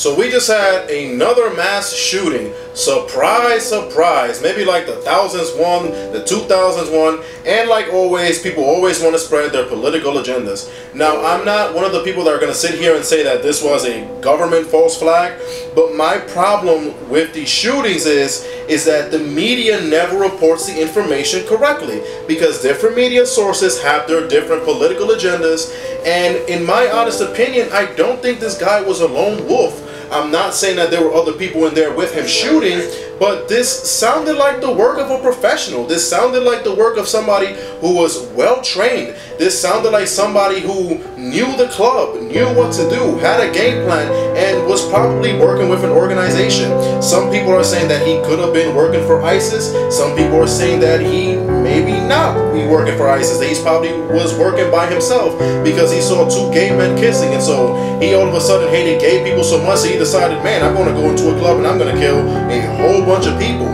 So we just had another mass shooting. Surprise, surprise. Maybe like the thousands one, the 2000s one, and like always, people always want to spread their political agendas. Now, I'm not one of the people that are going to sit here and say that this was a government false flag, but my problem with these shootings is that the media never reports the information correctly, because different media sources have their different political agendas, and in my honest opinion, I don't think this guy was a lone wolf. I'm not saying that there were other people in there with him shooting, but this sounded like the work of a professional. This sounded like the work of somebody who was well trained. This sounded like somebody who knew the club, knew what to do, had a game plan, and was probably working with an organization. Some people are saying that he could have been working for ISIS. Some people are saying that he maybe not be working for ISIS. That he probably was working by himself because he saw two gay men kissing, and so he all of a sudden hated gay people so much that he decided, man, I'm going to go into a club and I'm going to kill a whole bunch of people.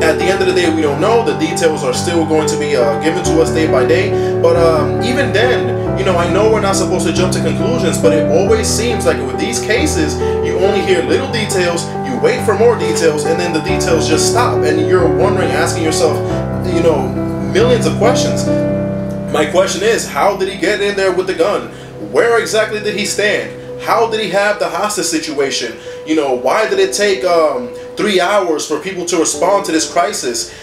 At the end of the day, we don't know. The details are still going to be given to us day by day. But even then, you know, I know we're not supposed to jump to conclusions, but it always seems like with these cases, you only hear little details, you wait for more details, and then the details just stop. And you're wondering, asking yourself, you know, millions of questions. My question is, how did he get in there with the gun? Where exactly did he stand? How did he have the hostage situation? You know, why did it take 3 hours for people to respond to this crisis?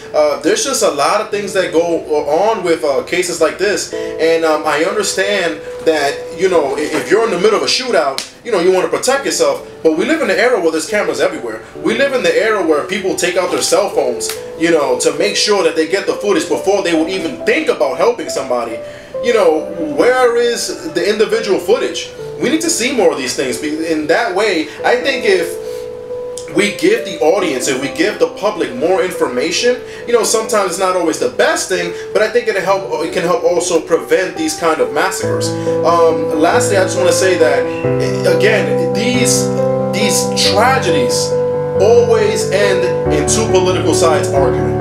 There's just a lot of things that go on with cases like this, and I understand that, you know, if you're in the middle of a shootout, you know, you want to protect yourself, but we live in an era where there's cameras everywhere. We live in the era where people take out their cell phones, you know, to make sure that they get the footage before they would even think about helping somebody. You know, where is the individual footage? We need to see more of these things. In that way, I think if we give the audience, if we give the public more information, you know, sometimes it's not always the best thing, but I think it can help also prevent these kind of massacres. Lastly, I just want to say that, again, these tragedies always end in two political sides arguing.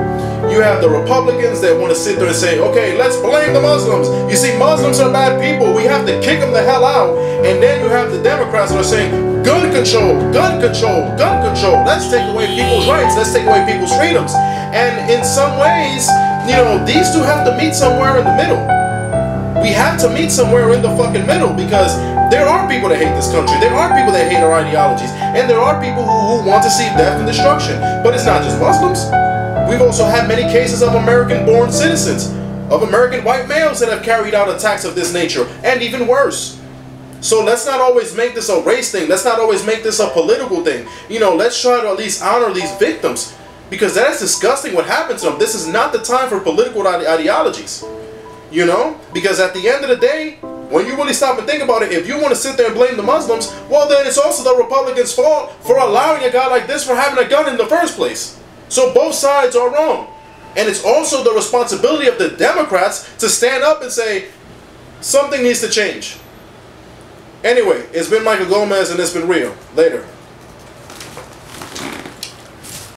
You have the Republicans that want to sit there and say, okay, let's blame the Muslims. You see, Muslims are bad people. We have to kick them the hell out. And then you have the Democrats that are saying, gun control, gun control, gun control. Let's take away people's rights. Let's take away people's freedoms. And in some ways, you know, these two have to meet somewhere in the middle. We have to meet somewhere in the fucking middle, because there are people that hate this country. There are people that hate our ideologies. And there are people who want to see death and destruction. But it's not just Muslims. We've also had many cases of American-born citizens, of American white males that have carried out attacks of this nature, and even worse. So let's not always make this a race thing. Let's not always make this a political thing. You know, let's try to at least honor these victims, because that's disgusting what happened to them. This is not the time for political ideologies, you know, because at the end of the day, when you really stop and think about it, if you want to sit there and blame the Muslims, well, then it's also the Republicans' fault for allowing a guy like this for having a gun in the first place. So both sides are wrong. And it's also the responsibility of the Democrats to stand up and say, something needs to change. Anyway, it's been Michael Gomez, and it's been real. Later.